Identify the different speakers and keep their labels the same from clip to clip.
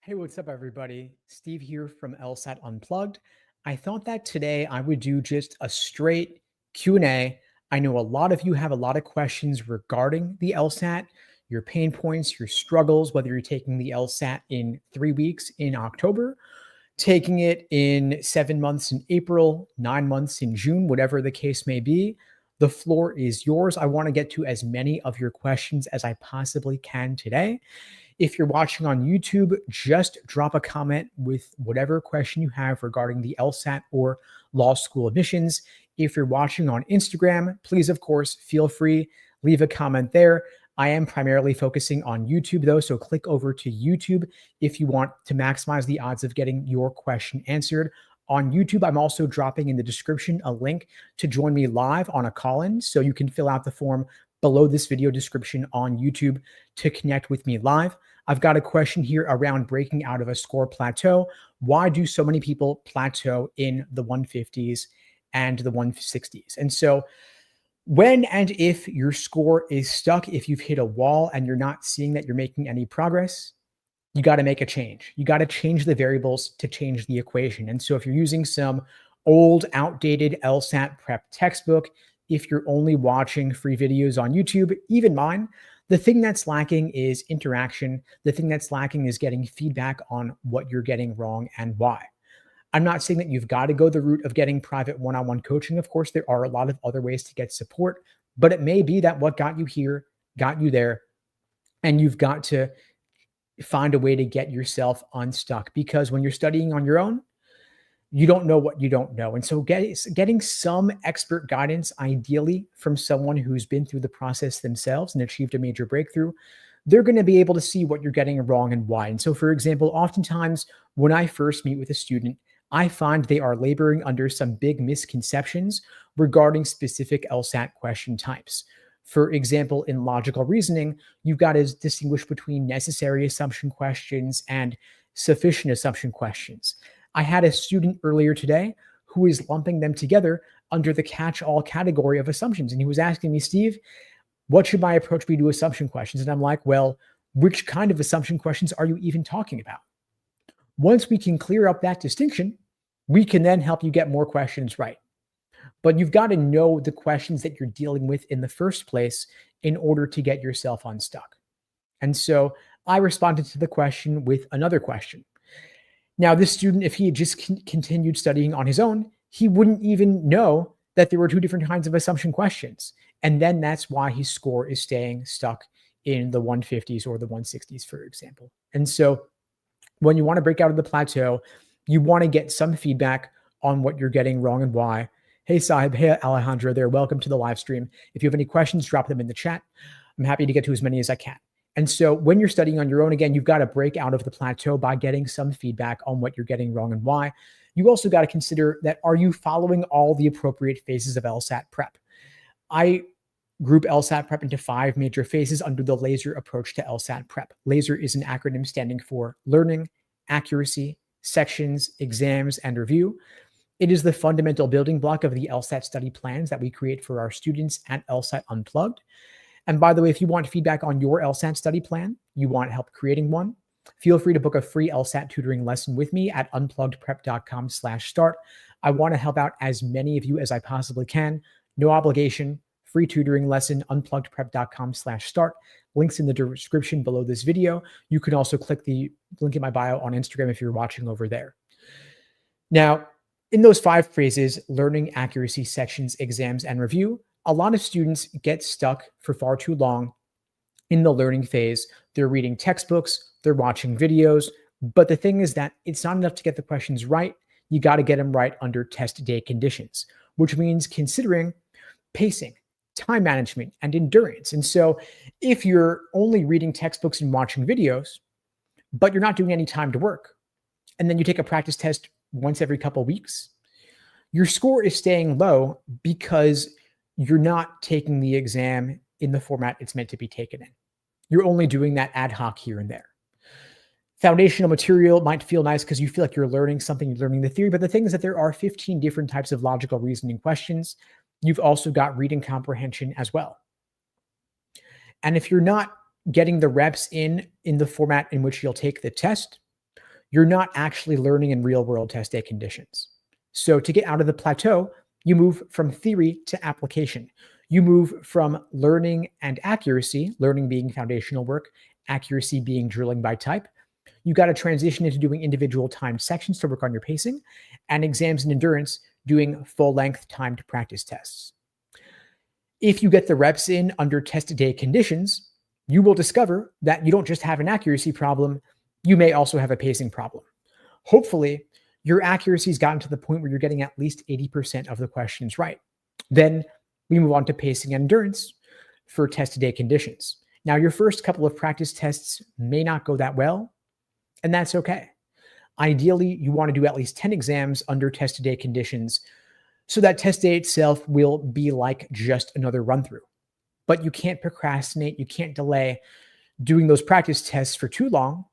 Speaker 1: Hey, what's up, everybody? Steve here from LSAT Unplugged. I thought that today I would do just a straight Q&A. I know a lot of you have a lot of questions regarding the LSAT, your pain points, your struggles, whether you're taking the LSAT in 3 weeks in October, taking it in 7 months in April, 9 months in June, whatever the case may be. The floor is yours. I want to get to as many of your questions as I possibly can today. If you're watching on YouTube, just drop a comment with whatever question you have regarding the LSAT or law school admissions. If you're watching on Instagram, please, of course, feel free, leave a comment there. I am primarily focusing on YouTube, though, so click over to YouTube if you want to maximize the odds of getting your question answered. On YouTube, I'm also dropping in the description a link to join me live on a call-in, so you can fill out the form below this video description on YouTube to connect with me live. I've got a question here around breaking out of a score plateau. Why do so many people plateau in the 150s and the 160s? And so when and if your score is stuck, if you've hit a wall and you're not seeing that you're making any progress, you got to make a change. You got to change the variables to change the equation. And so if you're using some old, outdated LSAT prep textbook, if you're only watching free videos on YouTube, even mine, the thing that's lacking is interaction. The thing that's lacking is getting feedback on what you're getting wrong and why. I'm not saying that you've got to go the route of getting private one-on-one coaching. Of course, there are a lot of other ways to get support, but it may be that what got you here got you there, and you've got to find a way to get yourself unstuck, because when you're studying on your own, you don't know what you don't know. And so getting some expert guidance, ideally from someone who's been through the process themselves and achieved a major breakthrough, they're going to be able to see what you're getting wrong and why. And so, for example, oftentimes when I first meet with a student, I find they are laboring under some big misconceptions regarding specific LSAT question types. For example, in logical reasoning, you've got to distinguish between necessary assumption questions and sufficient assumption questions. I had a student earlier today who is lumping them together under the catch-all category of assumptions. And he was asking me, Steve, what should my approach be to assumption questions? And I'm like, well, which kind of assumption questions are you even talking about? Once we can clear up that distinction, we can then help you get more questions right. But you've got to know the questions that you're dealing with in the first place in order to get yourself unstuck. And so I responded to the question with another question. Now, this student, if he had just continued studying on his own, he wouldn't even know that there were two different kinds of assumption questions. And then that's why his score is staying stuck in the 150s or the 160s, for example. And so when you want to break out of the plateau, you want to get some feedback on what you're getting wrong and why. Hey, Sahib. Hey, Alejandro there. Welcome to the live stream. If you have any questions, drop them in the chat. I'm happy to get to as many as I can. And so when you're studying on your own, again, you've got to break out of the plateau by getting some feedback on what you're getting wrong and why. You also got to consider that, are you following all the appropriate phases of LSAT prep? I group LSAT prep into 5 major phases under the LASER approach to LSAT prep. LASER is an acronym standing for learning, accuracy, sections, exams, and review. It is the fundamental building block of the LSAT study plans that we create for our students at LSAT Unplugged. And by the way, if you want feedback on your LSAT study plan, you want help creating one, feel free to book a free LSAT tutoring lesson with me at unpluggedprep.com/start. I want to help out as many of you as I possibly can. No obligation, free tutoring lesson, unpluggedprep.com/start. Links in the description below this video. You can also click the link in my bio on Instagram if you're watching over there. Now, in those 5 phases, learning, accuracy, sections, exams, and review, a lot of students get stuck for far too long in the learning phase. They're reading textbooks, they're watching videos, but the thing is that it's not enough to get the questions right. You got to get them right under test day conditions, which means considering pacing, time management, and endurance. And so if you're only reading textbooks and watching videos, but you're not doing any time to work, and then you take a practice test once every couple of weeks, your score is staying low because you're not taking the exam in the format it's meant to be taken in. You're only doing that ad hoc here and there. Foundational material might feel nice because you feel like you're learning something, you're learning the theory, but the thing is that there are 15 different types of logical reasoning questions. You've also got reading comprehension as well. And if you're not getting the reps in the format in which you'll take the test, you're not actually learning in real world test day conditions. So to get out of the plateau, you move from theory to application. You move from learning and accuracy, learning being foundational work, accuracy being drilling by type. You got to transition into doing individual timed sections to work on your pacing, and exams and endurance doing full length timed practice tests. If you get the reps in under test day conditions, you will discover that you don't just have an accuracy problem, you may also have a pacing problem. Hopefully, your accuracy's gotten to the point where you're getting at least 80% of the questions right. Then we move on to pacing and endurance for test day conditions. Now, your first couple of practice tests may not go that well, and that's okay. Ideally, you want to do at least 10 exams under test day conditions so that test day itself will be like just another run through. But you can't procrastinate, you can't delay doing those practice tests for too long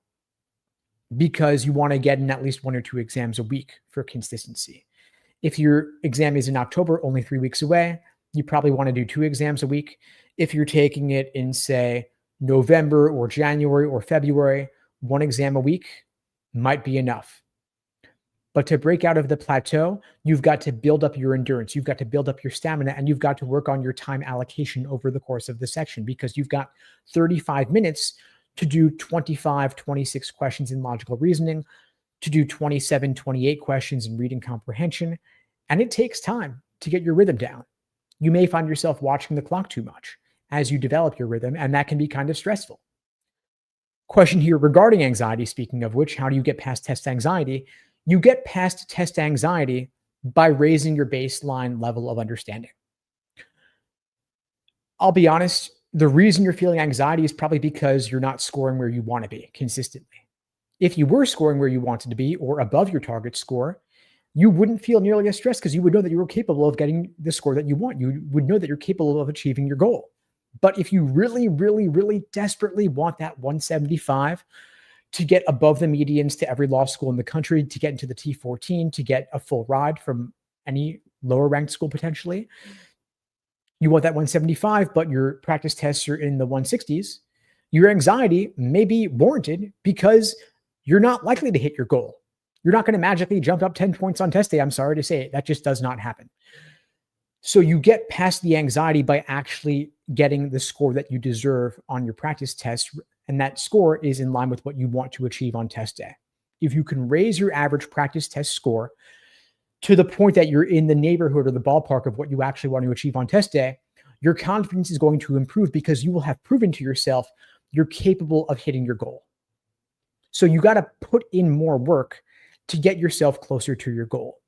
Speaker 1: because you want to get in at least 1 or 2 exams a week for consistency. If your exam is in October, only 3 weeks away, you probably want to do 2 exams a week. If you're taking it in, say, November or January or February, 1 exam a week might be enough. But to break out of the plateau, you've got to build up your endurance, you've got to build up your stamina, and you've got to work on your time allocation over the course of the section because you've got 35 minutes to do 25, 26 questions in logical reasoning, to do 27, 28 questions in reading comprehension, and it takes time to get your rhythm down. You may find yourself watching the clock too much as you develop your rhythm, and that can be kind of stressful. Question here regarding anxiety, speaking of which, how do you get past test anxiety? You get past test anxiety by raising your baseline level of understanding. I'll be honest, the reason you're feeling anxiety is probably because you're not scoring where you want to be consistently. If you were scoring where you wanted to be or above your target score, you wouldn't feel nearly as stressed because you would know that you were capable of getting the score that you want. You would know that you're capable of achieving your goal. But if you really, really, really desperately want that 175 to get above the medians to every law school in the country, to get into the T14, to get a full ride from any lower ranked school potentially, you want that 175, but your practice tests are in the 160s, your anxiety may be warranted because you're not likely to hit your goal. You're not going to magically jump up 10 points on test day. I'm sorry to say it. That just does not happen. So you get past the anxiety by actually getting the score that you deserve on your practice test, and that score is in line with what you want to achieve on test day. If you can raise your average practice test score to the point that you're in the neighborhood or the ballpark of what you actually want to achieve on test day, your confidence is going to improve because you will have proven to yourself you're capable of hitting your goal. So you got to put in more work to get yourself closer to your goal.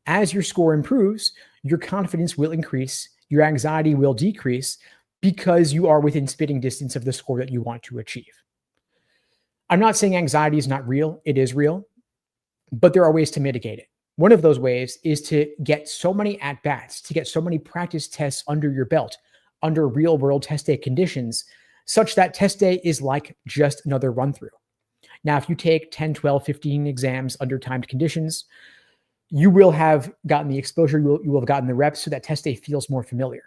Speaker 1: As your score improves, your confidence will increase, your anxiety will decrease because you are within spitting distance of the score that you want to achieve. I'm not saying anxiety is not real. It is real, but there are ways to mitigate it. One of those ways is to get so many at-bats, to get so many practice tests under your belt, under real-world test day conditions, such that test day is like just another run-through. Now, if you take 10, 12, 15 exams under timed conditions, you will have gotten the exposure, you will have gotten the reps, so that test day feels more familiar.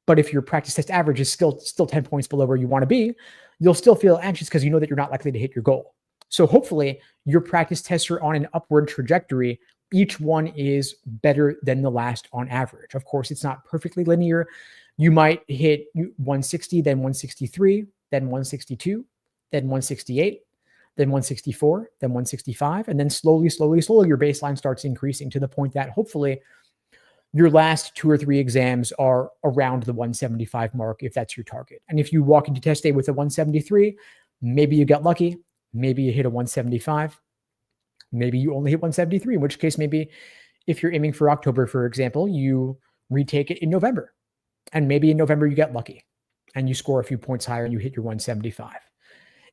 Speaker 1: But if your practice test average is still 10 points below where you want to be, you'll still feel anxious because you know that you're not likely to hit your goal. So hopefully your practice tests are on an upward trajectory. Each one is better than the last on average. Of course, it's not perfectly linear. You might hit 160, then 163, then 162, then 168, then 164, then 165, and then slowly, your baseline starts increasing to the point that hopefully your last 2 or 3 exams are around the 175 mark if that's your target. And if you walk into test day with a 173, maybe you get lucky, maybe you hit a 175, maybe you only hit 173, in which case maybe if you're aiming for October, for example, you retake it in November. And maybe in November you get lucky and you score a few points higher and you hit your 175.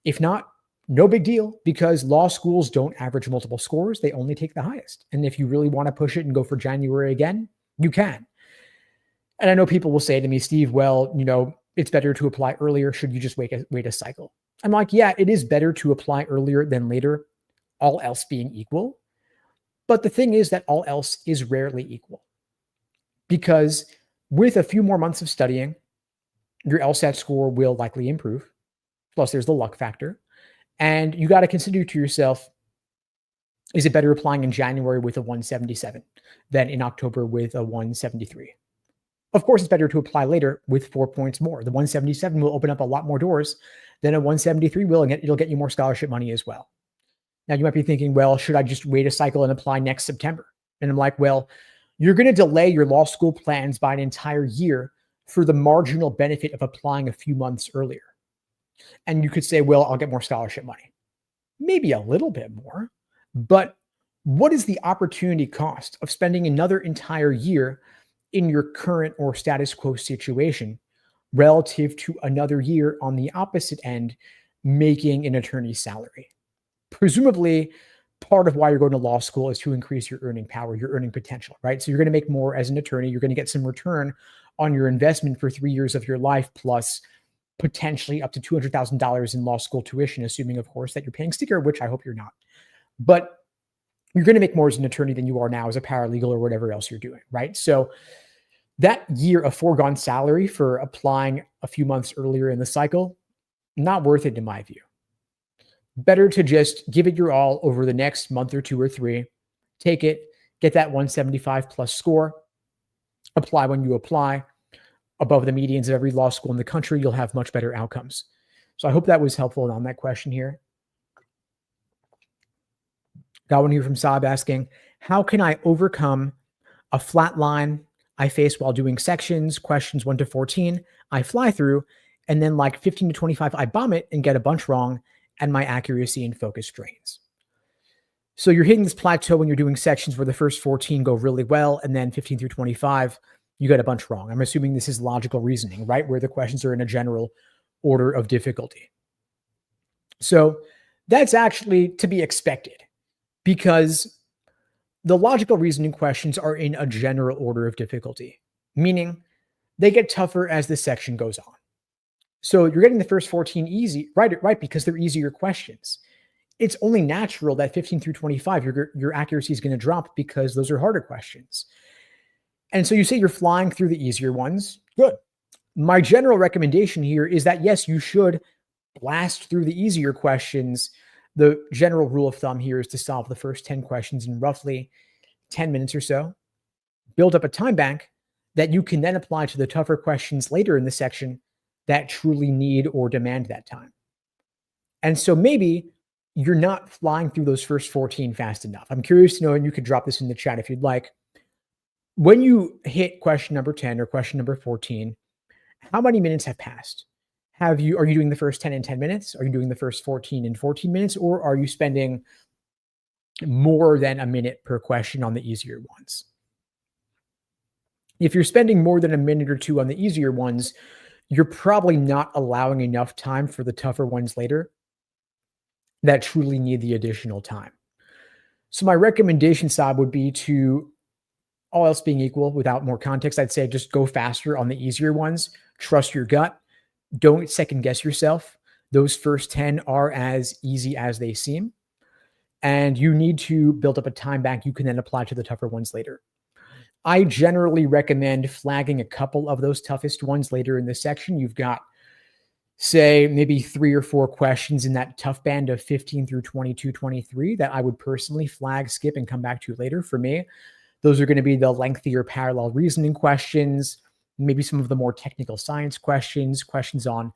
Speaker 1: If not, no big deal, because law schools don't average multiple scores. They only take the highest. And if you really want to push it and go for January again, you can. And I know people will say to me, Steve, well, it's better to apply earlier. Should you just wait a cycle? I'm like, yeah, it is better to apply earlier than later, all else being equal. But the thing is that all else is rarely equal, because with a few more months of studying, your LSAT score will likely improve. Plus, there's the luck factor. And you got to consider to yourself, Is it better applying in January with a 177 than in October with a 173? Of course, it's better to apply later with 4 points more. The 177 will open up a lot more doors than a 173 will, and it'll get you more scholarship money as well. Now, you might be thinking, well, should I just wait a cycle and apply next September? And I'm like, well, you're going to delay your law school plans by an entire year for the marginal benefit of applying a few months earlier. And you could say, well, I'll get more scholarship money. Maybe a little bit more, but what is the opportunity cost of spending another entire year in your current or status quo situation relative to another year on the opposite end making an attorney's salary? Presumably, part of why you're going to law school is to increase your earning power, your earning potential, right? So you're going to make more as an attorney. You're going to get some return on your investment for 3 years of your life, plus potentially up to $200,000 in law school tuition, assuming, of course, that you're paying sticker, which I hope you're not. But you're going to make more as an attorney than you are now as a paralegal or whatever else you're doing, right? So that year of foregone salary for applying a few months earlier in the cycle, not worth it in my view. Better to just give it your all over the next month or 2 or 3, take it, get that 175 plus score, apply when you apply, above the medians of every law school in the country, you'll have much better outcomes. So I hope that was helpful on that question here. Got one here from Saab asking, how can I overcome a flat line I face while doing sections, questions 1 to 14, I fly through, and then like 15 to 25, I bomb it and get a bunch wrong, and my accuracy and focus drains. So you're hitting this plateau when you're doing sections where the first 14 go really well, and then 15 through 25, you get a bunch wrong. I'm assuming this is logical reasoning, right? Where the questions are in a general order of difficulty. So that's actually to be expected because the logical reasoning questions are in a general order of difficulty, meaning they get tougher as the section goes on. So you're getting the first 14 easy, right? Because they're easier questions. It's only natural that 15 through 25, your accuracy is going to drop because those are harder questions. And so you say you're flying through the easier ones. Good. My general recommendation here is that, yes, you should blast through the easier questions. The general rule of thumb here is to solve the first 10 questions in roughly 10 minutes or so. Build up a time bank that you can then apply to the tougher questions later in the section that truly need or demand that time. And so maybe you're not flying through those first 14 fast enough. I'm curious to know, and you could drop this in the chat if you'd like. When you hit question number 10 or question number 14, how many minutes have passed? Are you doing the first 10 in 10 minutes? Are you doing the first 14 in 14 minutes? Or are you spending more than a minute per question on the easier ones? If you're spending more than a minute or two on the easier ones, you're probably not allowing enough time for the tougher ones later that truly need the additional time. So my recommendation, Saab, would be to, all else being equal, without more context, I'd say just go faster on the easier ones. Trust your gut. Don't second guess yourself. Those first 10 are as easy as they seem. And you need to build up a time bank you can then apply to the tougher ones later. I generally recommend flagging a couple of those toughest ones later in this section. You've got, say, maybe 3 or 4 questions in that tough band of 15 through 22, 23 that I would personally flag, skip, and come back to later. For me, those are going to be the lengthier parallel reasoning questions, maybe some of the more technical science questions, questions on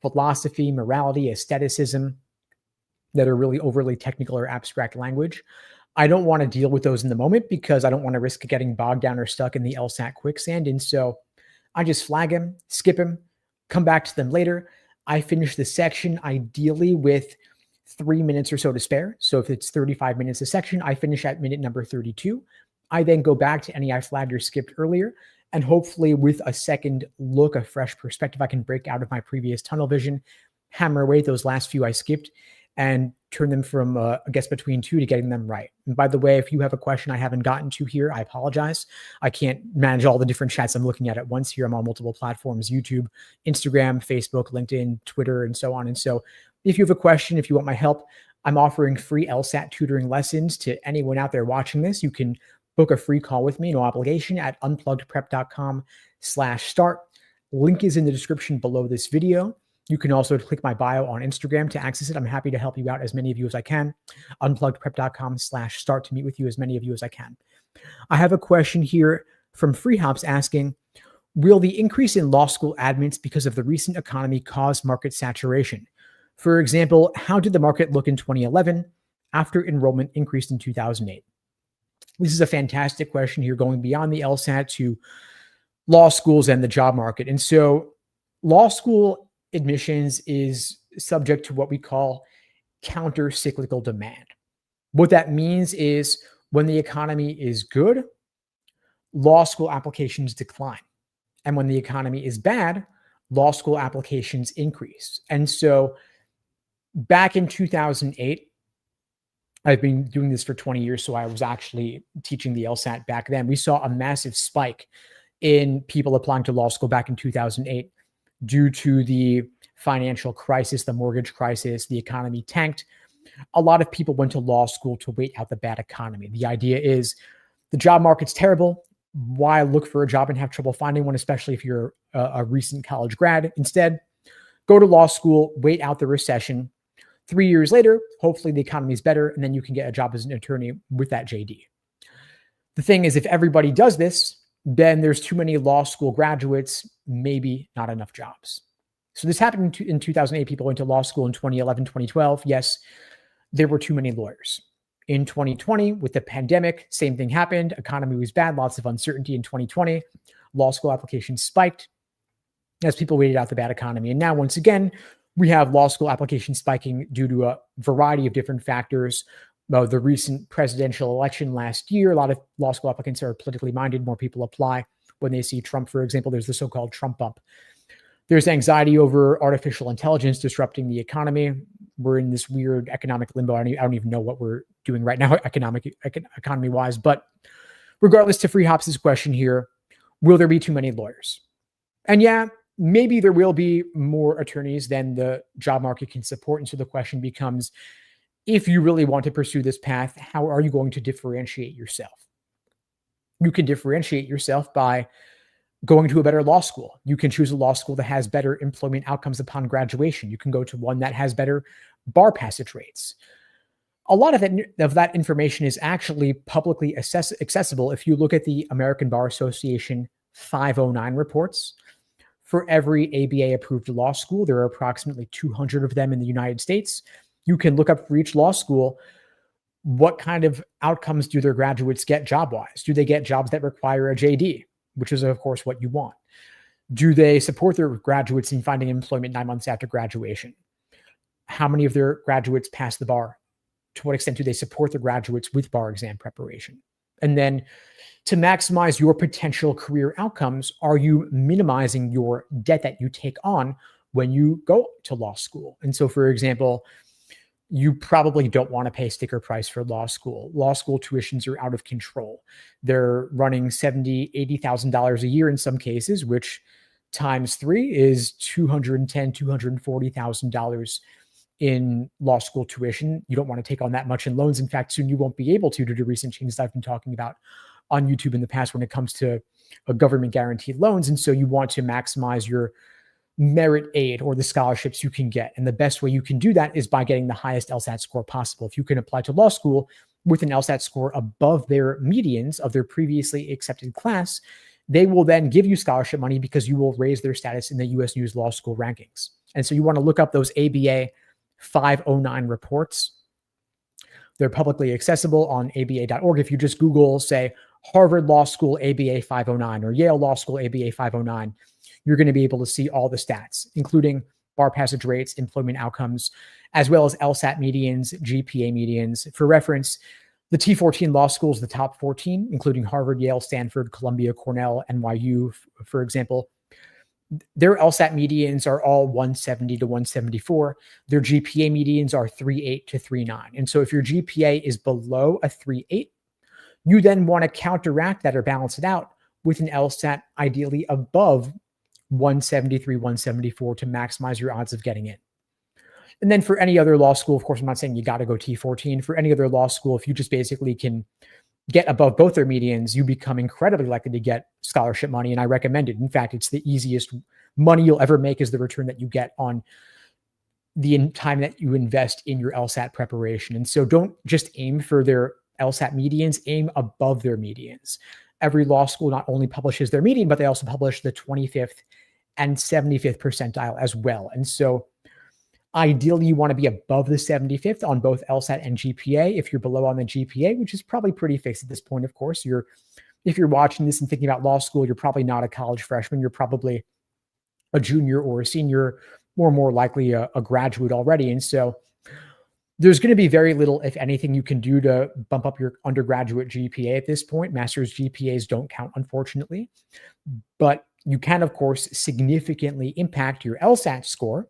Speaker 1: philosophy, morality, aestheticism that are really overly technical or abstract language. I don't want to deal with those in the moment because I don't want to risk getting bogged down or stuck in the LSAT quicksand. And so I just flag them, skip them, come back to them later. I finish the section ideally with 3 minutes or so to spare. So if it's 35 minutes a section, I finish at minute number 32. I then go back to any I flagged or skipped earlier. And hopefully with a second look, a fresh perspective, I can break out of my previous tunnel vision, hammer away those last few I skipped, and turn them from, I guess, between 2 to getting them right. And by the way, if you have a question I haven't gotten to here, I apologize. I can't manage all the different chats I'm looking at once here. I'm on multiple platforms: YouTube, Instagram, Facebook, LinkedIn, Twitter, and so on. And so if you have a question, if you want my help, I'm offering free LSAT tutoring lessons to anyone out there watching this. You can book a free call with me, no obligation, at unpluggedprep.com/start. Link is in the description below this video. You can also click my bio on Instagram to access it. I'm happy to help you out, as many of you as I can. Unpluggedprep.com/start to meet with you, as many of you as I can. I have a question here from FreeHops asking, will the increase in law school admits because of the recent economy cause market saturation? For example, how did the market look in 2011 after enrollment increased in 2008? This is a fantastic question here, going beyond the LSAT to law schools and the job market. And so law school admissions is subject to what we call counter-cyclical demand. What that means is when the economy is good, law school applications decline. And when the economy is bad, law school applications increase. And so back in 2008, I've been doing this for 20 years, so I was actually teaching the LSAT back then. We saw a massive spike in people applying to law school back in 2008 due to the financial crisis, the mortgage crisis, the economy tanked. A lot of people went to law school to wait out the bad economy. The idea is the job market's terrible. Why look for a job and have trouble finding one, especially if you're a recent college grad? Instead, go to law school, wait out the recession. 3 years later, hopefully the economy is better, and then you can get a job as an attorney with that JD. The thing is, if everybody does this, then there's too many law school graduates, maybe not enough jobs. So this happened in 2008. People went to law school in 2011, 2012. Yes, there were too many lawyers. In 2020, with the pandemic, same thing happened. Economy was bad, lots of uncertainty in 2020. Law school applications spiked as people waited out the bad economy. And now, once again, we have law school applications spiking due to a variety of different factors. The recent presidential election last year, a lot of law school applicants are politically minded. More people apply when they see Trump, for example. There's the so-called Trump bump. There's anxiety over artificial intelligence disrupting the economy. We're in this weird economic limbo. I don't even know what we're doing right now economy-wise. But regardless, to FreeHops' question here, will there be too many lawyers? And yeah, maybe there will be more attorneys than the job market can support. And so the question becomes, if you really want to pursue this path, how are you going to differentiate yourself? You can differentiate yourself by going to a better law school. You can choose a law school that has better employment outcomes upon graduation. You can go to one that has better bar passage rates. A lot of that information is actually publicly accessible. If you look at the American Bar Association 509 reports, for every ABA-approved law school, there are approximately 200 of them in the United States. You can look up for each law school, what kind of outcomes do their graduates get job-wise? Do they get jobs that require a JD, which is, of course, what you want? Do they support their graduates in finding employment 9 months after graduation? How many of their graduates pass the bar? To what extent do they support their graduates with bar exam preparation? And then to maximize your potential career outcomes, are you minimizing your debt that you take on when you go to law school? And so, for example, you probably don't want to pay sticker price for law school. Law school tuitions are out of control. They're running $70,000, $80,000 a year in some cases, which times 3 is $210,000, $240,000 in law school tuition. You don't want to take on that much in loans. In fact, soon you won't be able to due to recent changes I've been talking about on YouTube in the past when it comes to government guaranteed loans. And so you want to maximize your merit aid or the scholarships you can get. And the best way you can do that is by getting the highest LSAT score possible. If you can apply to law school with an LSAT score above their medians of their previously accepted class, they will then give you scholarship money because you will raise their status in the U.S. News Law School rankings. And so you want to look up those ABA 509 reports. They're publicly accessible on aba.org. If you just Google, say, Harvard Law School ABA 509 or Yale Law School ABA 509, you're going to be able to see all the stats, including bar passage rates, employment outcomes, as well as LSAT medians, GPA medians. For reference, the T14 law schools, the top 14, including Harvard, Yale, Stanford, Columbia, Cornell, NYU, for example, their LSAT medians are all 170 to 174. Their GPA medians are 3.8 to 3.9. And so if your GPA is below a 3.8, you then want to counteract that or balance it out with an LSAT ideally above 173, 174 to maximize your odds of getting in. And then for any other law school, of course, I'm not saying you got to go T14. For any other law school, if you just basically can get above both their medians, you become incredibly likely to get scholarship money. And I recommend it. In fact, it's the easiest money you'll ever make is the return that you get on the time that you invest in your LSAT preparation. And so don't just aim for their LSAT medians, aim above their medians. Every law school not only publishes their median, but they also publish the 25th and 75th percentile as well. And so ideally, you want to be above the 75th on both LSAT and GPA. If you're below on the GPA, which is probably pretty fixed at this point, of course, if you're watching this and thinking about law school, you're probably not a college freshman. You're probably a junior or a senior, or more likely a graduate already. And so there's going to be very little, if anything, you can do to bump up your undergraduate GPA at this point. Master's GPAs don't count, unfortunately. But you can, of course, significantly impact your LSAT score.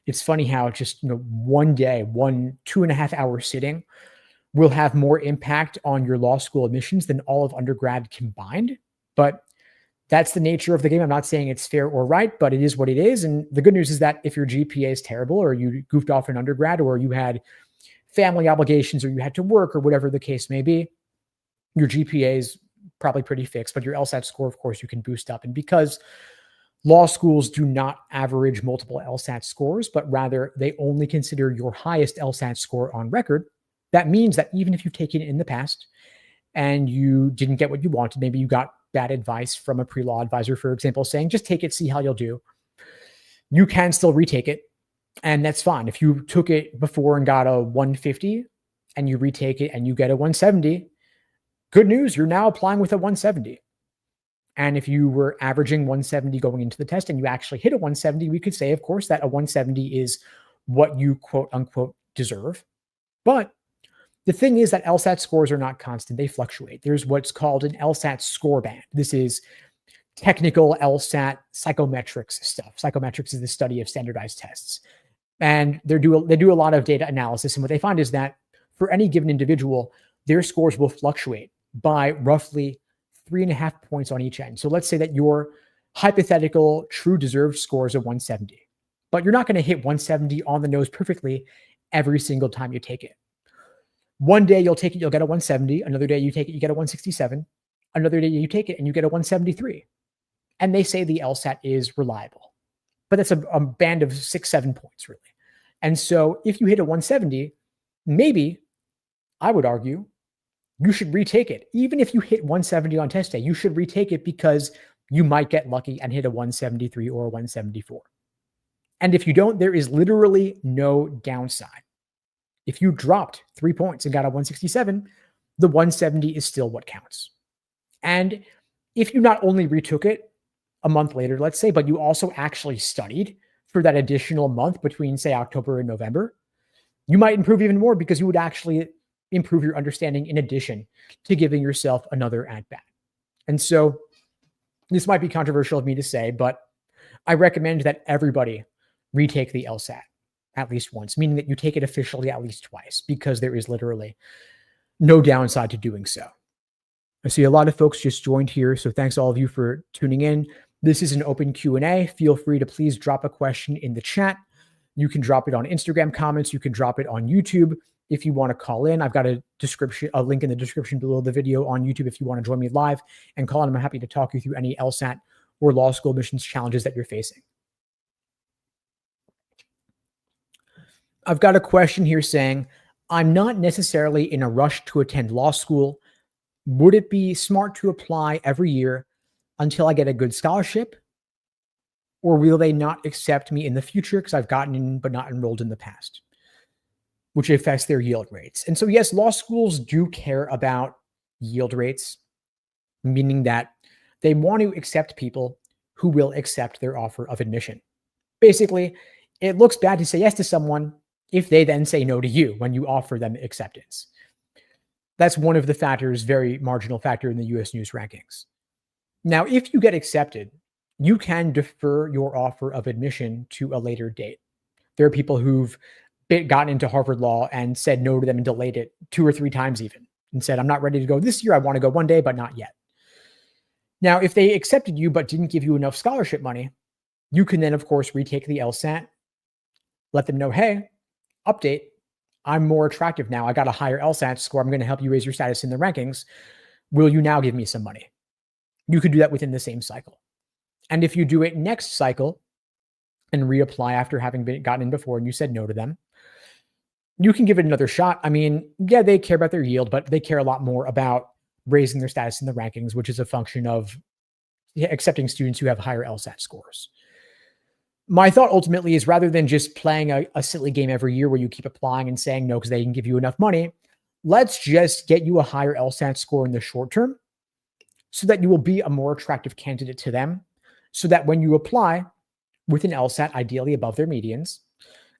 Speaker 1: It's funny how just one day, 2.5 hour sitting will have more impact on your law school admissions than all of undergrad combined. But that's the nature of the game. I'm not saying it's fair or right, but it is what it is. And the good news is that if your GPA is terrible, or you goofed off in undergrad, or you had family obligations, or you had to work, or whatever the case may be, your GPA is probably pretty fixed, but your LSAT score, of course, you can boost up. And because law schools do not average multiple LSAT scores, but rather they only consider your highest LSAT score on record, that means that even if you've taken it in the past and you didn't get what you wanted, maybe you got bad advice from a pre-law advisor, for example, saying, just take it, see how you'll do, you can still retake it. And that's fine. If you took it before and got a 150 and you retake it and you get a 170, good news, you're now applying with a 170. And if you were averaging 170 going into the test and you actually hit a 170, we could say, of course, that a 170 is what you quote unquote deserve. But the thing is that LSAT scores are not constant. They fluctuate. There's what's called an LSAT score band. This is technical LSAT psychometrics stuff. Psychometrics is the study of standardized tests. And they do a lot of data analysis. And what they find is that for any given individual, their scores will fluctuate by roughly 3.5 points on each end. So let's say that your hypothetical true deserved score is a 170, but you're not going to hit 170 on the nose perfectly every single time you take it. One day you'll take it, you'll get a 170. Another day you take it, you get a 167. Another day you take it and you get a 173. And they say the LSAT is reliable, but that's a band of 6-7 points really. And so if you hit a 170, maybe I would argue you should retake it. Even if you hit 170 on test day, you should retake it because you might get lucky and hit a 173 or a 174. And if you don't, there is literally no downside. If you dropped 3 points and got a 167, the 170 is still what counts. And if you not only retook it a month later, let's say, but you also actually studied for that additional month between, say, October and November, you might improve even more because you would actually improve your understanding in addition to giving yourself another at-bat. And so this might be controversial of me to say, but I recommend that everybody retake the LSAT at least once, meaning that you take it officially at least twice, because there is literally no downside to doing so. I see a lot of folks just joined here, so thanks all of you for tuning in. This is an open Q&A. Feel free to please drop a question in the chat. You can drop it on Instagram comments. You can drop it on YouTube. If you want to call in, I've got a link in the description below the video on YouTube if you want to join me live and call in. I'm happy to talk you through any LSAT or law school admissions challenges that you're facing. I've got a question here saying, I'm not necessarily in a rush to attend law school. Would it be smart to apply every year until I get a good scholarship? Or will they not accept me in the future because I've gotten in but not enrolled in the past, which affects their yield rates? And so, yes, law schools do care about yield rates, meaning that they want to accept people who will accept their offer of admission. Basically, it looks bad to say yes to someone if they then say no to you when you offer them acceptance. That's one of the factors, very marginal factor in the US News rankings. Now, if you get accepted, you can defer your offer of admission to a later date. There are people who've gotten into Harvard Law and said no to them and delayed it 2 or 3 times even, and said, I'm not ready to go this year. I want to go one day, but not yet. Now, if they accepted you but didn't give you enough scholarship money, you can then, of course, retake the LSAT, let them know, hey, update, I'm more attractive now. I got a higher LSAT score. I'm going to help you raise your status in the rankings. Will you now give me some money? You could do that within the same cycle. And if you do it next cycle and reapply after having gotten in before and you said no to them, you can give it another shot. I mean, yeah, they care about their yield, but they care a lot more about raising their status in the rankings, which is a function of accepting students who have higher LSAT scores. My thought ultimately is rather than just playing a silly game every year where you keep applying and saying no because they can give you enough money, let's just get you a higher LSAT score in the short term so that you will be a more attractive candidate to them, so that when you apply with an LSAT, ideally above their medians,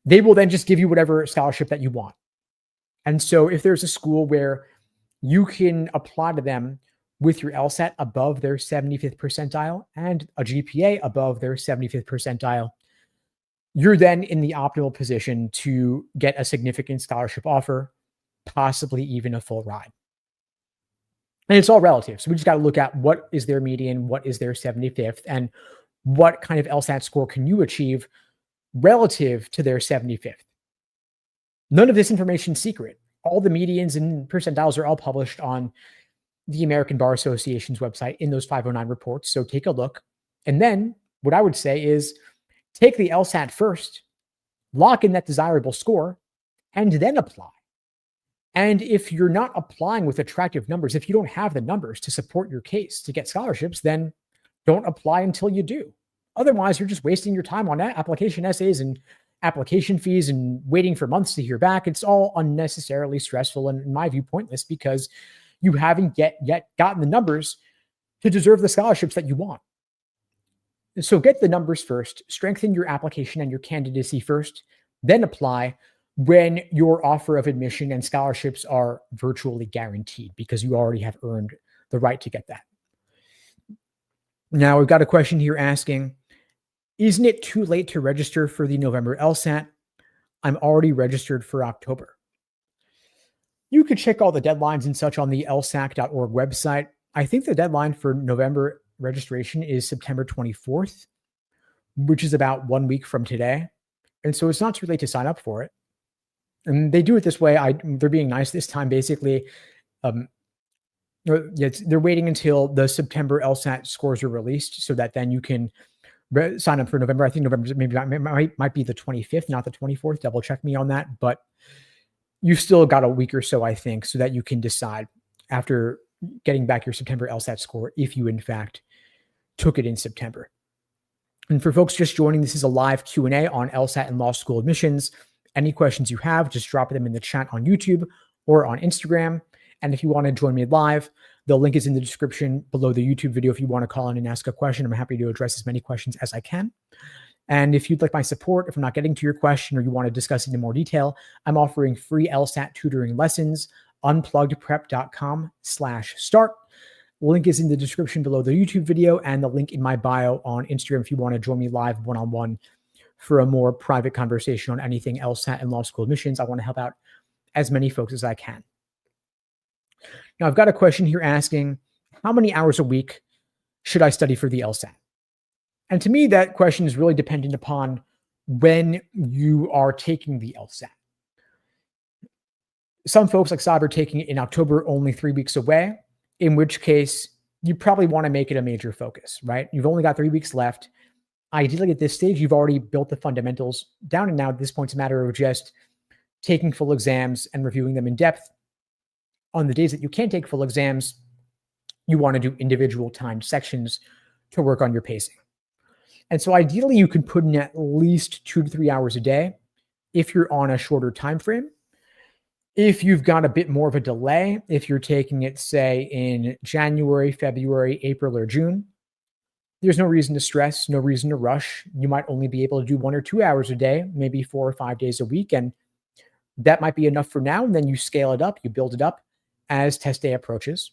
Speaker 1: they will then just give you whatever scholarship that you want. And so if there's a school where you can apply to them with your LSAT above their 75th percentile and a GPA above their 75th percentile, you're then in the optimal position to get a significant scholarship offer, possibly even a full ride. And it's all relative. So we just got to look at what is their median, what is their 75th, and what kind of LSAT score can you achieve relative to their 75th. None of this information is secret. All the medians and percentiles are all published on the American Bar Association's website in those 509 reports. So take a look. And then what I would say is take the LSAT first, lock in that desirable score, and then apply. And if you're not applying with attractive numbers, if you don't have the numbers to support your case to get scholarships, then don't apply until you do. Otherwise, you're just wasting your time on application essays and application fees and waiting for months to hear back. It's all unnecessarily stressful and, in my view, pointless because you haven't yet gotten the numbers to deserve the scholarships that you want. So get the numbers first, strengthen your application and your candidacy first, then apply when your offer of admission and scholarships are virtually guaranteed because you already have earned the right to get that. Now, we've got a question here asking, isn't it too late to register for the November LSAT? I'm already registered for October. You could check all the deadlines and such on the lsac.org website. I think the deadline for November registration is September 24th, which is about 1 week from today. And so it's not too late to sign up for it. And they do it this way. They're being nice this time, basically. They're waiting until the September LSAT scores are released so that then you can sign up for November. I think November might be the 25th, not the 24th. Double check me on that. But you've still got a week or so, I think, so that you can decide after getting back your September LSAT score if you, in fact, took it in September. And for folks just joining, this is a live Q&A on LSAT and law school admissions. Any questions you have, just drop them in the chat on YouTube or on Instagram. And if you want to join me live, the link is in the description below the YouTube video. If you want to call in and ask a question, I'm happy to address as many questions as I can. And if you'd like my support, if I'm not getting to your question or you want to discuss it in more detail, I'm offering free LSAT tutoring lessons, unpluggedprep.com/start. Link is in the description below the YouTube video and the link in my bio on Instagram if you want to join me live one-on-one for a more private conversation on anything LSAT and law school admissions. I want to help out as many folks as I can. Now, I've got a question here asking, how many hours a week should I study for the LSAT? And to me, that question is really dependent upon when you are taking the LSAT. Some folks like Saab are taking it in October, only 3 weeks away, in which case you probably want to make it a major focus, right? You've only got 3 weeks left. Ideally, at this stage, you've already built the fundamentals down, and now at this point, it's a matter of just taking full exams and reviewing them in depth. On the days that you can't take full exams, you want to do individual timed sections to work on your pacing. And so ideally, you can put in at least 2 to 3 hours a day if you're on a shorter time frame. If you've got a bit more of a delay, if you're taking it, say, in January, February, April, or June, there's no reason to stress, no reason to rush. You might only be able to do 1 or 2 hours a day, maybe 4 or 5 days a week. And that might be enough for now. And then you scale it up, you build it up as test day approaches.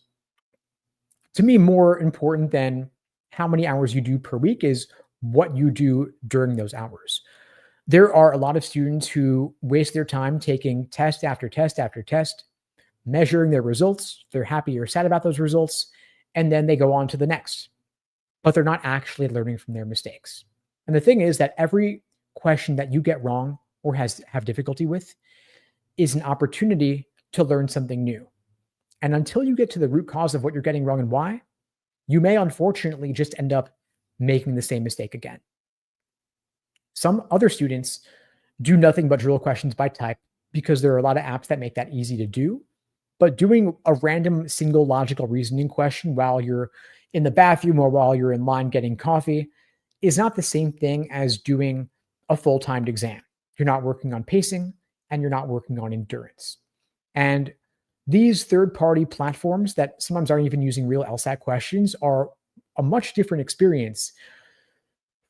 Speaker 1: To me, more important than how many hours you do per week is what you do during those hours. There are a lot of students who waste their time taking test after test after test, measuring their results. They're happy or sad about those results, and then they go on to the next. But they're not actually learning from their mistakes. And the thing is that every question that you get wrong or have difficulty with is an opportunity to learn something new. And until you get to the root cause of what you're getting wrong and why, you may unfortunately just end up making the same mistake again. Some other students do nothing but drill questions by type because there are a lot of apps that make that easy to do. But doing a random single logical reasoning question while you're in the bathroom or while you're in line getting coffee is not the same thing as doing a full timed exam. You're not working on pacing and you're not working on endurance. And these third party platforms that sometimes aren't even using real LSAT questions are a much different experience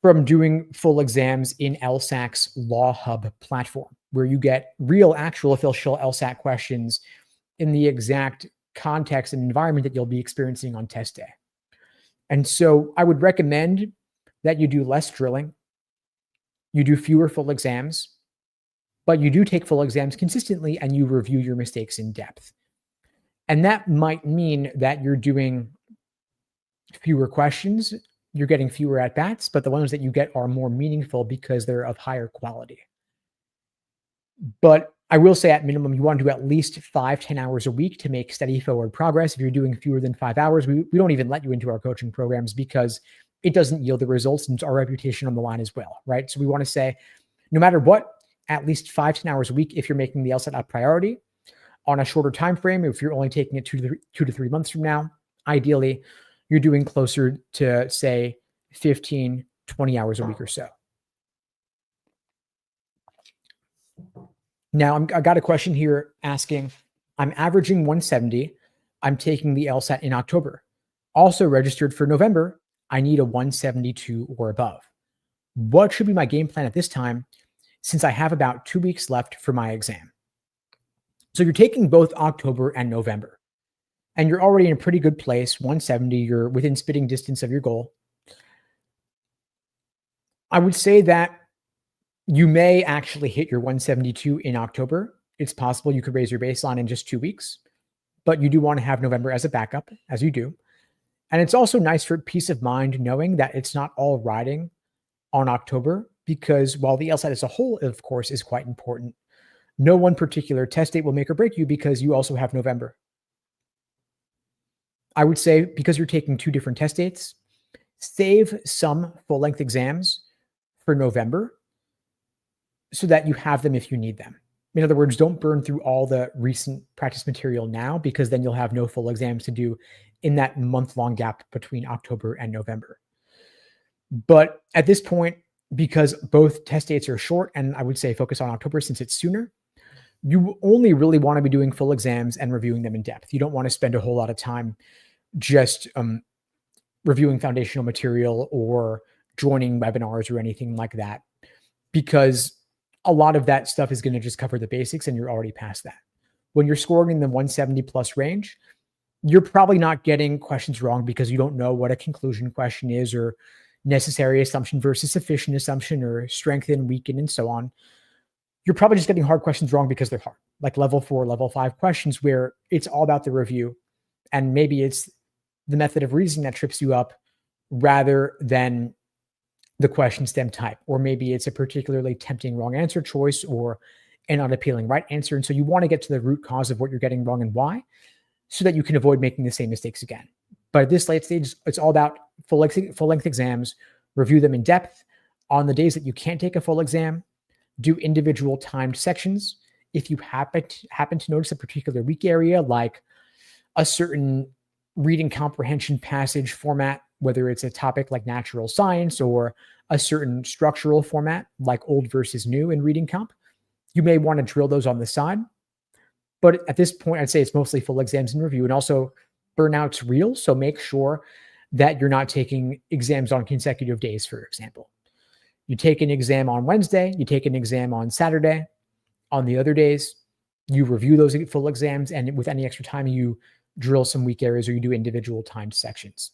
Speaker 1: from doing full exams in LSAC's Law Hub platform, where you get real, actual official LSAT questions in the exact context and environment that you'll be experiencing on test day. And so I would recommend that you do less drilling, you do fewer full exams, but you do take full exams consistently and you review your mistakes in depth. And that might mean that you're doing fewer questions, you're getting fewer at bats, but the ones that you get are more meaningful because they're of higher quality. But I will say at minimum, you want to do at least 5-10 hours a week to make steady forward progress. If you're doing fewer than 5 hours, we don't even let you into our coaching programs because it doesn't yield the results and it's our reputation on the line as well, right? So we want to say, no matter what, at least 5-10 hours a week if you're making the LSAT a priority. On a shorter time frame, if you're only taking it 2 to 3 months from now, ideally, you're doing closer to, say, 15, 20 hours a week or so. Now, I got a question here asking, I'm averaging 170. I'm taking the LSAT in October. Also registered for November, I need a 172 or above. What should be my game plan at this time since I have about 2 weeks left for my exam? So you're taking both October and November, and you're already in a pretty good place, 170, you're within spitting distance of your goal. I would say that you may actually hit your 172 in October. It's possible you could raise your baseline in just 2 weeks, but you do want to have November as a backup, as you do. And it's also nice for peace of mind knowing that it's not all riding on October, because while the LSAT as a whole, of course, is quite important, no one particular test date will make or break you because you also have November. I would say because you're taking 2 different test dates, save some full-length exams for November so that you have them if you need them. In other words, don't burn through all the recent practice material now because then you'll have no full exams to do in that month-long gap between October and November. But at this point, because both test dates are short, and I would say focus on October since it's sooner, you only really want to be doing full exams and reviewing them in depth. You don't want to spend a whole lot of time just reviewing foundational material or joining webinars or anything like that, because a lot of that stuff is going to just cover the basics and you're already past that. When you're scoring in the 170 plus range, you're probably not getting questions wrong because you don't know what a conclusion question is, or necessary assumption versus sufficient assumption, or strengthen, weaken, and so on. You're probably just getting hard questions wrong because they're hard, like level 4, level 5 questions where it's all about the review. And maybe it's the method of reasoning that trips you up rather than the question stem type, or maybe it's a particularly tempting wrong answer choice or an unappealing right answer. And so you want to get to the root cause of what you're getting wrong and why, so that you can avoid making the same mistakes again. But at this late stage, it's all about full length exams, review them in depth. On the days that you can't take a full exam, do individual timed sections. If you happen to notice a particular weak area, like a certain reading comprehension passage format, whether it's a topic like natural science or a certain structural format like old versus new in reading comp, you may want to drill those on the side. But at this point, I'd say it's mostly full exams and review. And also, burnout's real, so make sure that you're not taking exams on consecutive days, for example. You take an exam on Wednesday, you take an exam on Saturday. On the other days, you review those full exams, and with any extra time, you drill some weak areas or you do individual timed sections.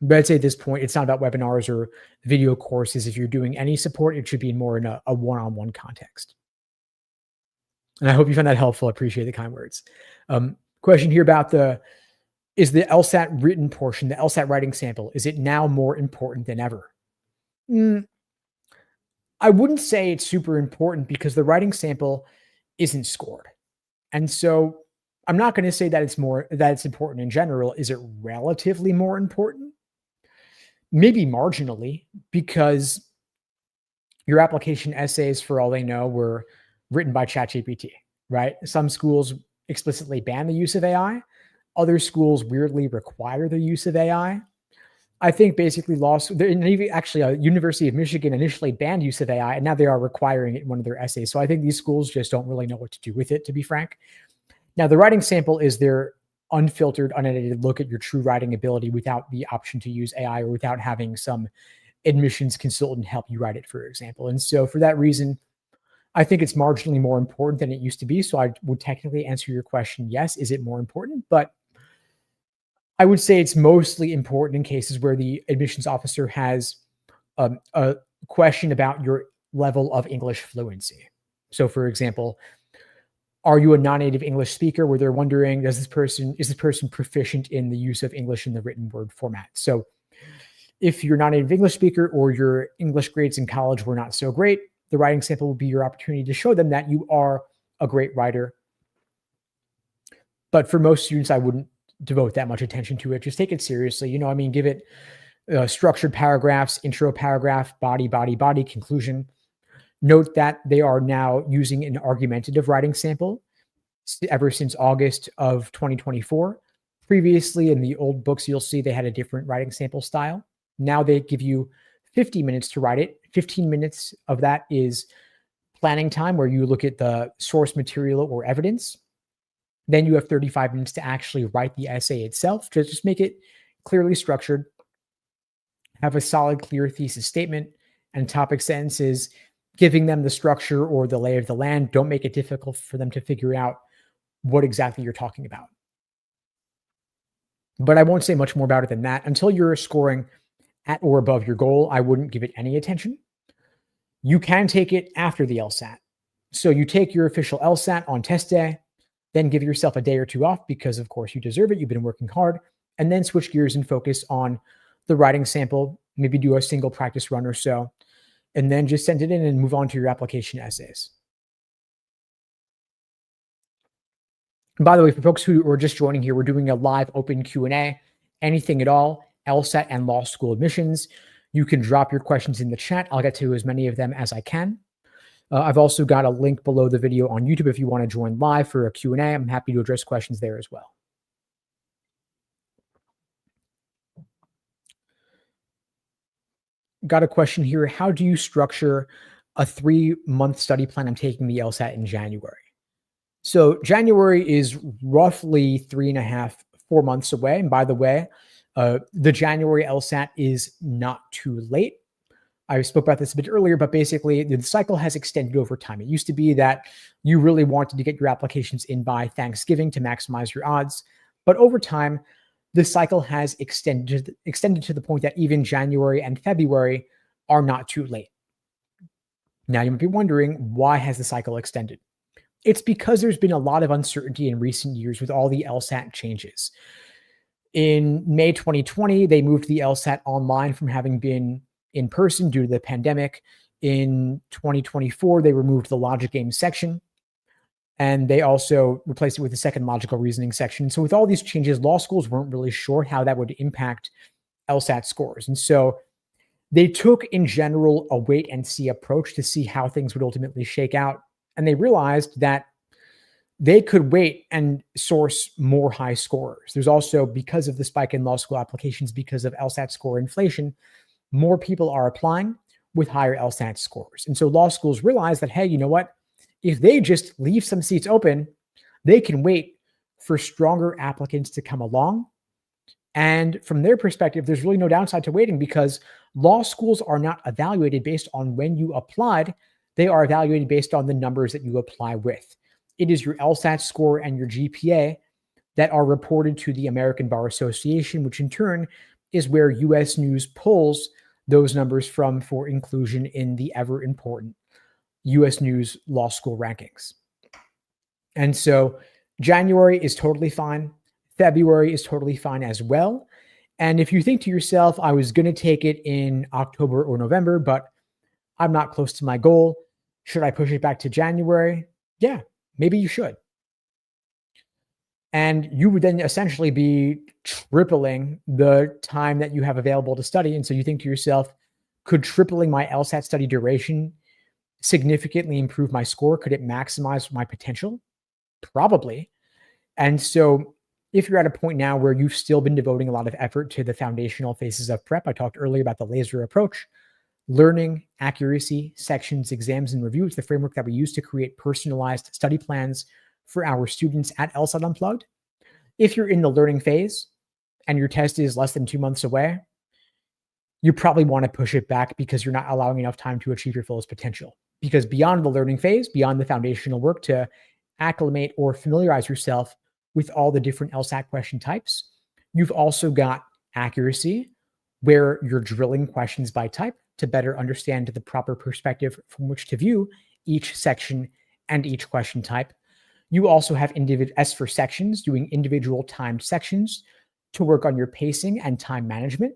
Speaker 1: But I'd say at this point, it's not about webinars or video courses. If you're doing any support, it should be more in a one-on-one context. And I hope you found that helpful. I appreciate the kind words. Question here about is the LSAT written portion, the LSAT writing sample, is it now more important than ever? I wouldn't say it's super important because the writing sample isn't scored. And so I'm not going to say that it's important in general. Is it relatively more important? Maybe marginally, because your application essays, for all they know, were written by ChatGPT, right? Some schools explicitly ban the use of AI. Other schools weirdly require the use of AI. I think basically actually, University of Michigan initially banned use of AI, and now they are requiring it in one of their essays. So I think these schools just don't really know what to do with it, to be frank. Now, the writing sample is their unfiltered, unedited look at your true writing ability without the option to use AI or without having some admissions consultant help you write it, for example. And so for that reason, I think it's marginally more important than it used to be. So I would technically answer your question, yes, is it more important? But I would say it's mostly important in cases where the admissions officer has a question about your level of English fluency. So, for example, are you a non-native English speaker? Where they're wondering, is this person proficient in the use of English in the written word format? So, if you're not a native English speaker or your English grades in college were not so great, the writing sample will be your opportunity to show them that you are a great writer. But for most students, I wouldn't devote that much attention to it. Just take it seriously. Give it structured paragraphs, intro paragraph, body, conclusion. Note that they are now using an argumentative writing sample ever since August of 2024. Previously, in the old books, you'll see they had a different writing sample style. Now they give you 50 minutes to write it. 15 minutes of that is planning time, where you look at the source material or evidence. Then you have 35 minutes to actually write the essay itself. Just make it clearly structured, have a solid, clear thesis statement and topic sentences, giving them the structure or the lay of the land. Don't make it difficult for them to figure out what exactly you're talking about. But I won't say much more about it than that. Until you're scoring at or above your goal, I wouldn't give it any attention. You can take it after the LSAT. So you take your official LSAT on test day, then give yourself a day or two off because, of course, you deserve it. You've been working hard, and then switch gears and focus on the writing sample, maybe do a single practice run or so, and then just send it in and move on to your application essays. And by the way, for folks who are just joining here, we're doing a live open Q&A, anything at all, LSAT and law school admissions. You can drop your questions in the chat. I'll get to as many of them as I can. I've also got a link below the video on YouTube if you want to join live for a Q&A. I'm happy to address questions there as well. Got a question here. How do you structure a 3-month study plan? I'm taking the LSAT in January. So January is roughly 3.5, 4 months away. And by the way, the January LSAT is not too late. I spoke about this a bit earlier, but basically the cycle has extended over time. It used to be that you really wanted to get your applications in by Thanksgiving to maximize your odds. But over time, the cycle has extended to the point that even January and February are not too late. Now you might be wondering, why has the cycle extended? It's because there's been a lot of uncertainty in recent years with all the LSAT changes. In May 2020, they moved the LSAT online from having been in person due to the pandemic. In 2024, they removed the logic game section, and they also replaced it with a second logical reasoning section. So with all these changes, law schools weren't really sure how that would impact LSAT scores. And so they took, in general, a wait and see approach to see how things would ultimately shake out. And they realized that they could wait and source more high scorers. There's also, because of the spike in law school applications, because of LSAT score inflation, more people are applying with higher LSAT scores. And so law schools realize that, hey, you know what? If they just leave some seats open, they can wait for stronger applicants to come along. And from their perspective, there's really no downside to waiting, because law schools are not evaluated based on when you applied. They are evaluated based on the numbers that you apply with. It is your LSAT score and your GPA that are reported to the American Bar Association, which in turn is where US News pulls those numbers from for inclusion in the ever important US News Law School rankings. And so January is totally fine. February is totally fine as well. And if you think to yourself, I was going to take it in October or November, but I'm not close to my goal, should I push it back to January? Yeah, Maybe you should. And you would then essentially be tripling the time that you have available to study. And so you think to yourself, could tripling my LSAT study duration significantly improve my score? Could it maximize my potential? Probably. And so if you're at a point now where you've still been devoting a lot of effort to the foundational phases of prep, I talked earlier about the laser approach, learning, accuracy, sections, exams, and review. It's the framework that we use to create personalized study plans for our students at LSAT Unplugged. If you're in the learning phase and your test is less than 2 months away, you probably want to push it back because you're not allowing enough time to achieve your fullest potential. Because beyond the learning phase, beyond the foundational work to acclimate or familiarize yourself with all the different LSAT question types, you've also got accuracy, where you're drilling questions by type to better understand the proper perspective from which to view each section and each question type. You also have S for sections, doing individual timed sections to work on your pacing and time management.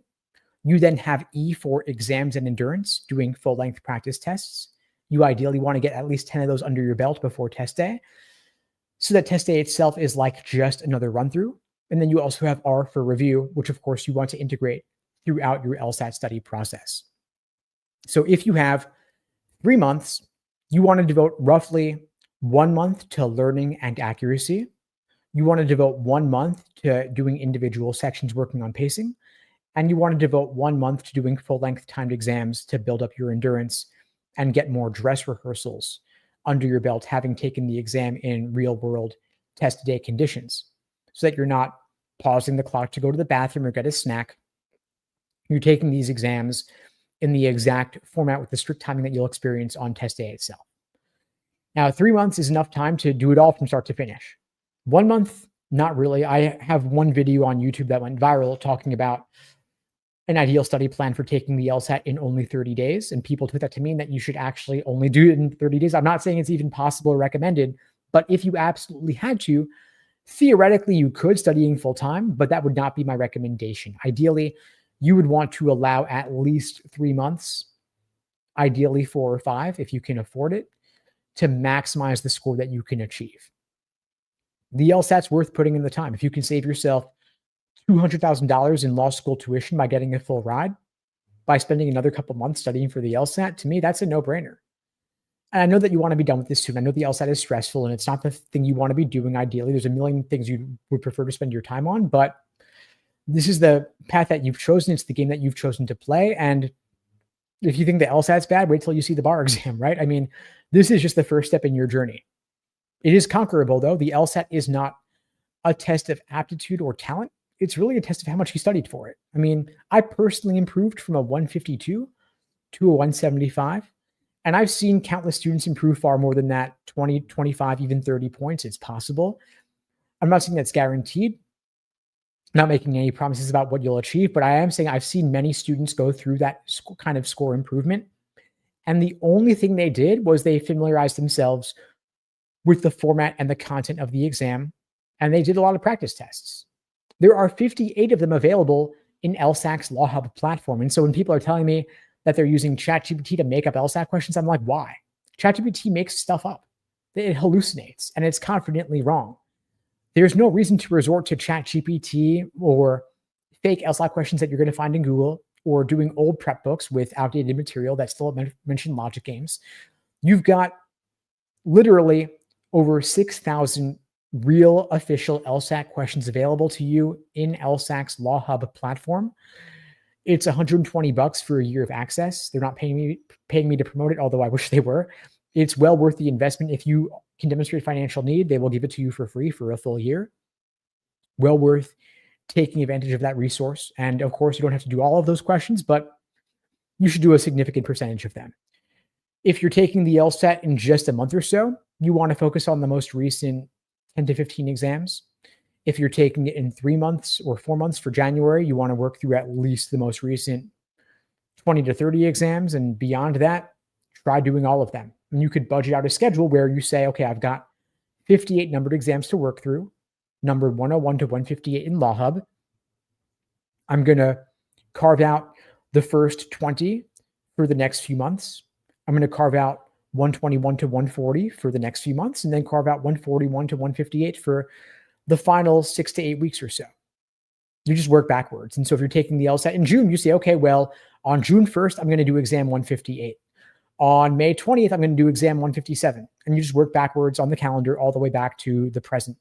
Speaker 1: You then have E for exams and endurance, doing full-length practice tests. You ideally want to get at least 10 of those under your belt before test day, so that test day itself is like just another run-through. And then you also have R for review, which of course you want to integrate throughout your LSAT study process. So if you have 3 months, you want to devote roughly 1 month to learning and accuracy. You want to devote 1 month to doing individual sections, working on pacing. And you want to devote 1 month to doing full-length timed exams to build up your endurance and get more dress rehearsals under your belt, having taken the exam in real-world test day conditions, so that you're not pausing the clock to go to the bathroom or get a snack. You're taking these exams in the exact format with the strict timing that you'll experience on test day itself. Now, 3 months is enough time to do it all from start to finish. 1 month, not really. I have one video on YouTube that went viral talking about an ideal study plan for taking the LSAT in only 30 days. And people took that to mean that you should actually only do it in 30 days. I'm not saying it's even possible or recommended, but if you absolutely had to, theoretically, you could studying full time, but that would not be my recommendation. Ideally, you would want to allow at least 3 months, ideally 4 or 5, if you can afford it, to maximize the score that you can achieve. The LSAT's worth putting in the time. If you can save yourself $200,000 in law school tuition by getting a full ride, by spending another couple months studying for the LSAT, to me, that's a no-brainer. And I know that you want to be done with this soon. I know the LSAT is stressful and it's not the thing you want to be doing ideally. There's a million things you would prefer to spend your time on, but this is the path that you've chosen. It's the game that you've chosen to play. And if you think the LSAT's bad, wait till you see the bar exam, right? I mean, this is just the first step in your journey. It is conquerable, though. The LSAT is not a test of aptitude or talent. It's really a test of how much you studied for it. I mean, I personally improved from a 152 to a 175. And I've seen countless students improve far more than that, 20, 25, even 30 points. It's possible. I'm not saying that's guaranteed. I'm not making any promises about what you'll achieve, but I am saying I've seen many students go through that kind of score improvement. And the only thing they did was they familiarized themselves with the format and the content of the exam, and they did a lot of practice tests. There are 58 of them available in LSAC's Law Hub platform. And so when people are telling me that they're using ChatGPT to make up LSAT questions, I'm like, why? ChatGPT makes stuff up. It hallucinates, and it's confidently wrong. There's no reason to resort to ChatGPT or fake LSAT questions that you're going to find in Google, or doing old prep books with outdated material that still mention logic games. You've got literally over 6,000 real official LSAT questions available to you in LSAC's Law Hub platform. It's $120 for a year of access. They're not paying me to promote it, although I wish they were. It's well worth the investment. If you can demonstrate financial need, they will give it to you for free for a full year. Well worth taking advantage of that resource. And of course, you don't have to do all of those questions, but you should do a significant percentage of them. If you're taking the LSAT in just a month or so, you want to focus on the most recent 10 to 15 exams. If you're taking it in 3 months or 4 months for January, you want to work through at least the most recent 20 to 30 exams. And beyond that, try doing all of them. And you could budget out a schedule where you say, okay, I've got 58 numbered exams to work through, numbered 101 to 158 in Law Hub. I'm going to carve out the first 20 for the next few months. I'm going to carve out 121 to 140 for the next few months, and then carve out 141 to 158 for the final 6 to 8 weeks or so. You just work backwards. And so if you're taking the LSAT in June, you say, okay, well, on June 1st, I'm going to do exam 158. On May 20th, I'm going to do exam 157. And you just work backwards on the calendar all the way back to the present.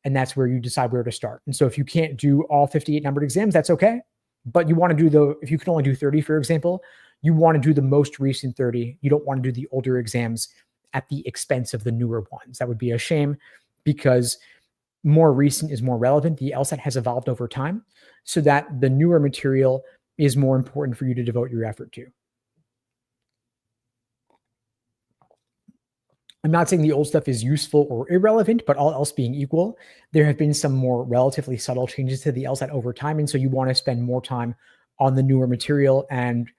Speaker 1: And that's where you decide where to start. And so if you can't do all 58 numbered exams, that's okay. But you want to do if you can only do 30, for example, you want to do the most recent 30. You don't want to do the older exams at the expense of the newer ones. That would be a shame, because more recent is more relevant. The LSAT has evolved over time so that the newer material is more important for you to devote your effort to. I'm not saying the old stuff is useful or irrelevant, but all else being equal, there have been some more relatively subtle changes to the LSAT over time. And so you want to spend more time on the newer material and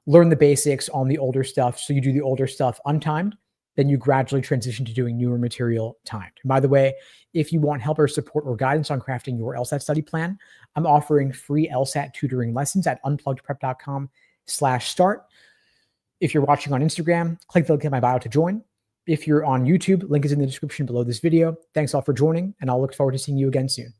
Speaker 1: learn the basics on the older stuff. So you do the older stuff untimed, then you gradually transition to doing newer material timed. And by the way, if you want help or support or guidance on crafting your LSAT study plan, I'm offering free LSAT tutoring lessons at unpluggedprep.com/start. If you're watching on Instagram, click the link in my bio to join. If you're on YouTube, link is in the description below this video. Thanks all for joining, and I'll look forward to seeing you again soon.